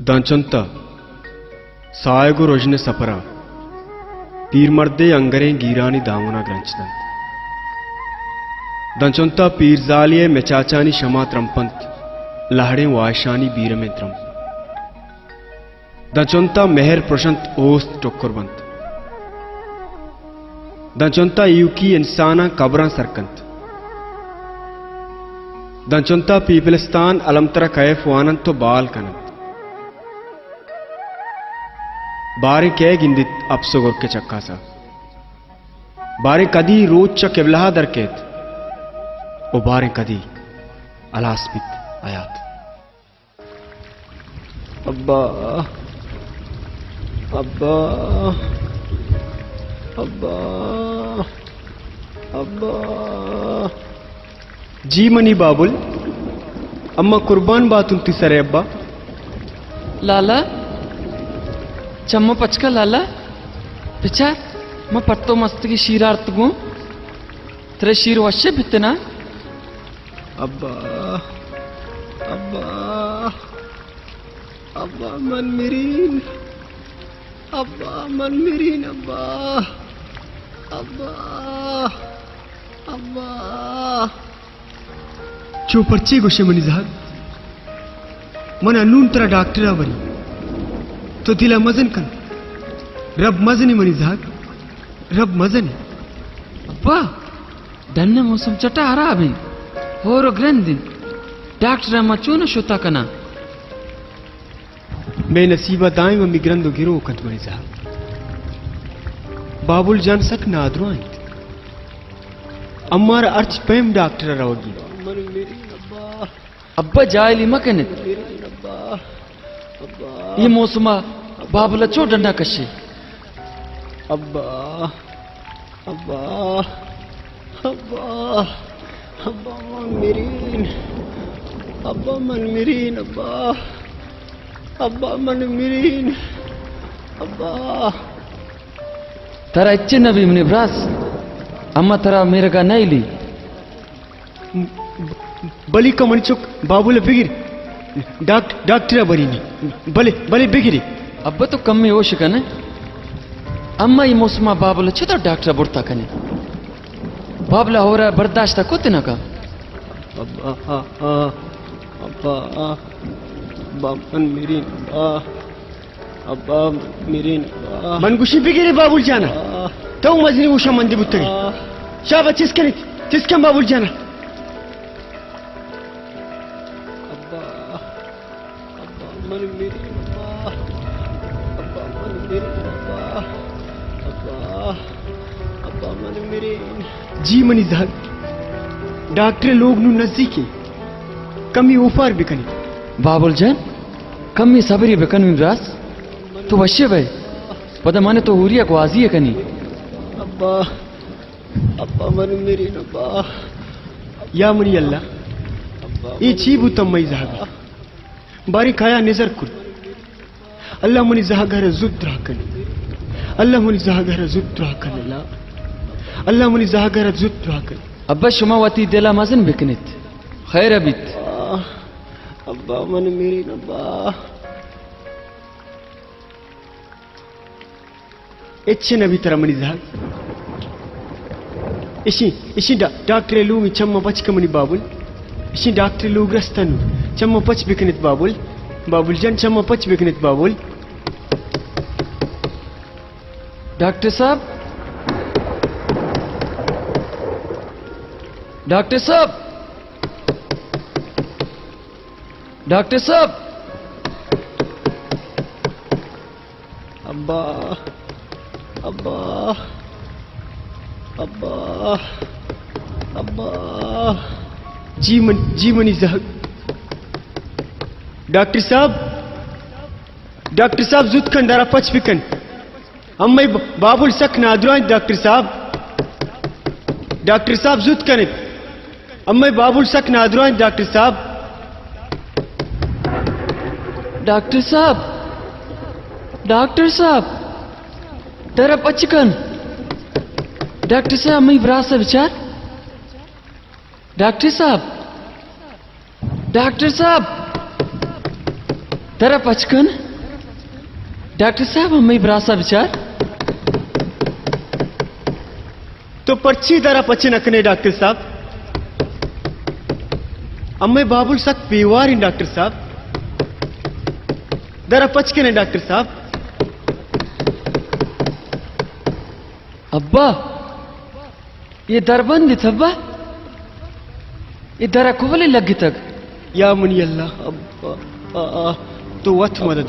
दांचोंता सायगो रोजने सपरा पीर मर्दे अंगरें गीरानी दामना ग्रंचदंत दांचोंता पीरजालिये मेचाचानी शमा त्रंपंत लहड़े वायशानी बीर में त्रम दांचोंता मेहर प्रशंत ओस्त टोक्कुरबंत दांचोंता यूकी इंसाना कब्रां सरकंत दांचोंता पीपलिस्तान अलमतरा कैफ वानंत तो बाल कनंत बारे कै गिंदित अपसोगोर के चक्कासा बारे कदी रोज च केवलहा दरकेत ओ बारे कदी अलास्पित आयात अब्बा अब्बा अब्बा अब्बा जी मनी बाबुल अम्मा कुर्बान बातुंती सरे अब्बा लाला चम्मा पचका लाला पिचार मैं पट्टो मस्त की शीरार्थ गो तेरे शीर वश्य बितना अब्बा अब्बा अब्बा मन मिरीन अब्बा मन मिरीन अब्बा अब्बा अब्बा चो पर्ची गोशे मनी जहाग मन अनून तरा डॉक्टर आवरी तो दिला मजन कन रब मजनी मनी जहाग रब मजनी अब्बा धन्य मौसम चटा आ रहा अभी होरो ग्रहण दिन डॉक्टर अम्मा चून शोता कना मैं नसीबा दाएं मम्मी ग्रंदो गिरो कंत मनी जहाग बाबुल जान सक नादरो आइत अम्मार अर्च पेम डॉक्टर रवगी अब्बा जायली मकनित ये मौसमा बाबुला चो डंडा कशे अब्बा अब्बा अब्बा अब्बा मन मिरीन अब्बा मन मिरीन अब्बा अब्बा मन मिरीन अब्बा तरा इच्छे नबी मनी ब्रास अम्मा तरा मेरे का नहीं ली बली का मनचुक बाबूला बिगिर डॉक्टर बरी नहीं बले बले बिगिरी अब्बा तो कम में होश कने अम्मा ये मौसमा बाबुला छे तो डॉक्टर बुढ़ता कने बाबला हो रहा बर्दाश्त कोते ना का अब्बा अब्बा अब्बा मन मिरीन अब्बा मिरीन मन गुशी बिगिरे बाबुल जाना तो मजनी उषा मंदी बुतरी शाबा चिसके बाबुल जाना अब्बा अब्बा मन मिरीन अब्बा मन मिरीन अब्बा अब्बा मन मिरीन जी मनी जहाग डॉक्टर लोग नु नजदीकी कमी ऊपर बिकनी बाबुल जान कमी सबरी बिकन में ब्रास तो वश्य भाई पता माने तो हुरिया को आजी है कनी अब्बा अब्बा मन मिरीन अब्बा या मनी अल्लाह ये चीबू तम्मई जहाग बारी खाया नजर कुल अल्लाह मनी जहागर जुद्रा कन अल्लाह मनी जहागर जुद्रा कन अल्लाह मनी जहागर जुद्रा कन अब्बा शुमावती दिला मजन बिकनित खैर अबित अब्बा मन मिरीन अब्बा इच्छे नबी तरह मनी जहाग इसी डॉक्टर लोग चम्मा पच कमनी बाबुल इसी डॉक्टर लोग रस्तनु चम्मा पच बिकनित बाबुल बाबुल जन चम्मा पच बिकनित बाबुल डॉक्टर साहब डॉक्टर साहब डॉक्टर साहब अब्बा अब्बा अब्बा अब्बा जी मनी जहाग डॉक्टर साहब जुत खंडारा पच बिकन अम्मा बाबुल सख नादुरान डॉक्टर साहब जुत कनित अम्मा बाबुल सख नादुरान डॉक्टर साहब तेरा पचकन डॉक्टर साहब अम्मी ब्रास विचार डॉक्टर साहब तेरा पचकन डॉक्टर साहब हमें ब्रासा विचार तो पर्ची दरा पचे नकने डॉक्टर साहब अम्मे बाबुल सख्त बीमार हैं डॉक्टर साहब दरा पचके ने डॉक्टर साहब अब्बा ये दरबंद अब्बा ये दरा कुबले लगी तक या मुनी अल्लाह अब्बा तो वथ मदद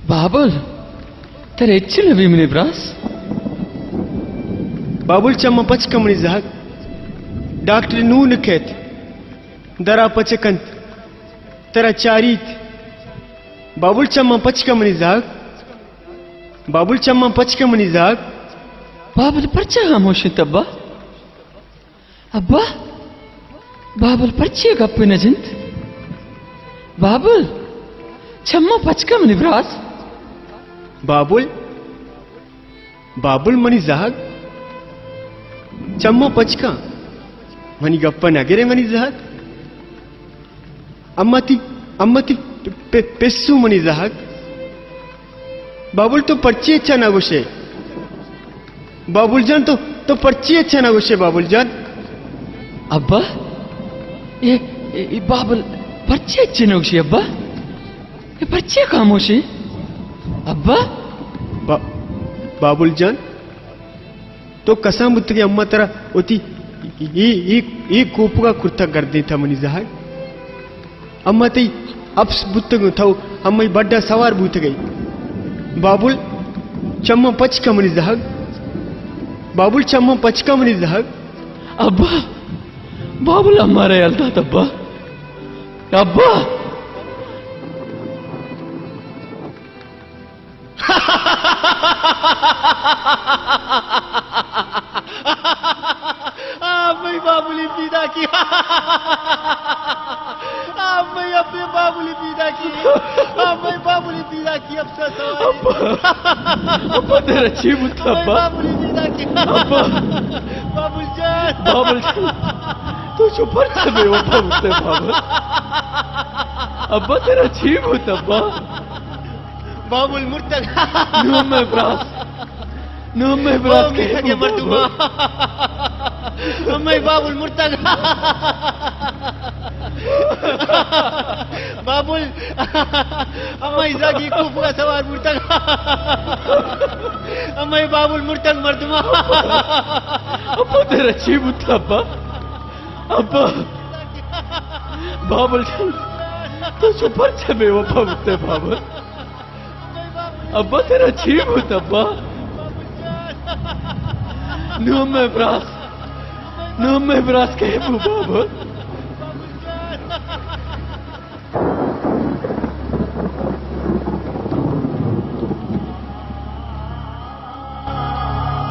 बाबुल तेरे इच्छे भी मिनी ब्रास बाबुल चम्मा पच कमनी जहाग डॉक्टर नून कहत दरा पचकंत तेरा चारीत बाबुल चम्मा पच कमनी जहाग बाबुल चम्मा पच कमनी जहाग बाबुल पर्चा खामोश तब्बा अब्बा बाबुल पर्चे गप्पे न जिंत बाबुल चम्मा पचका मनी ब्रास बाबुल बाबुल मनी जहाग चम्मा पचका मनी गप्पा नगरे मनी जहाग अम्मती पेस्सू मनी जहाग बाबुल तो पर्ची अच्छा ना गुशे बाबुल जान तो पर्ची अच्छा ना गुशे बाबुल जान अब्बा ये बाबुल पर्चे अच्छे नौशी अब्बा ये पर्चे खामोशी अब्बा बाबुल जान तो कसा मुत्तगी अम्मा तेरा होती ये कोप का कुर्ता कर देता मनी जहाग अम्मा तई अब बुत्तग था अम्मा बड्डा सवार बूत गई बाबुल चम्मा पच का मनी जहाग बाबुल चम्मा पच का मनी जहाग अब्बा बाबुल हमारे अलता तब्बा अब्बा मैं बाबुली पीदा की मैं अपने बाबुली पीदा की मैं बाबुली पीदा की अब से अब्बा तेरा चीब अब्बा बाबुली पीदा की बाबुल जान तू चुपर चले वो बाबुल बाबुल अब्बा तेरा चीब अब्बा बाबुल मुर्तग नो मैं ब्रास के मर्दुमा मैं बाबुल मुर्तग बाबुल अम्मा इजागी कुफ का सवार मुर्तग अम्मा बाबुल मुर्तग मर्दुमा अब्बा तेरा चीब अब्बा अब्बा बाबुल तू चुपर चले वो बाबुल अब्बा तेरा चीब अब्बा नो मैं ब्रास के बाबा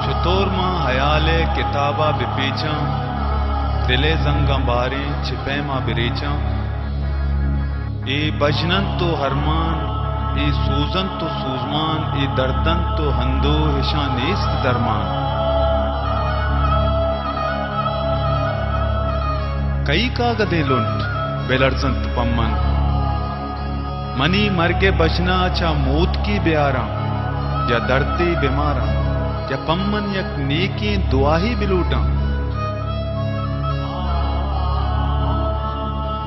चतुर मां हयाले किताबा बिपीचा दिले जंगा बारे छिपे मां बिरीचा ए बजनन तो हरमान ए सूजन तो सूजमान ए दर्दन तो हंदो हिशा नेस्त दरमान कई कागदे लुंट बेलर्जंत पम्मन मनी मरगे बचना चा मौत की ब्यारा या दर्दे बीमारा या पम्मन यक नेकी दुआही बिलूटा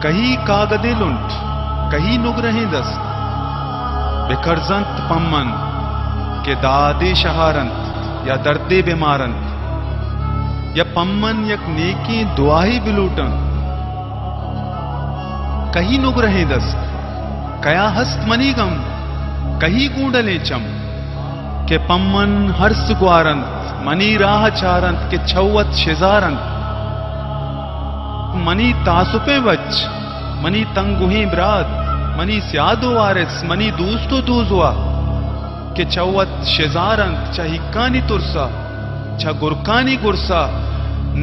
कही कागदे लुंट कही नुग रहे दस्त बिखरजंत पम्मन के दादे शहारंत या दर्दे बीमारंत या पम्मन यक नेकी दुआही बिलूटन कही नुग रहे दस्त कया हस्त मनीगम कही गूंडले चम के पम्मन हर्ष ग्वारंत मनी राह चारंत के छौवत शिजारंत मनी तासुपे बच मनी तंगुही ब्राद मनी स्यादो वारिस मनी दूस्तो दूजुआ के चौवत शिजारंत चा हिक्कानी तुरसा चा गुरकानी गुरसा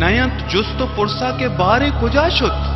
नयंत जुस्तो पुरसा के बारे कुजा शुत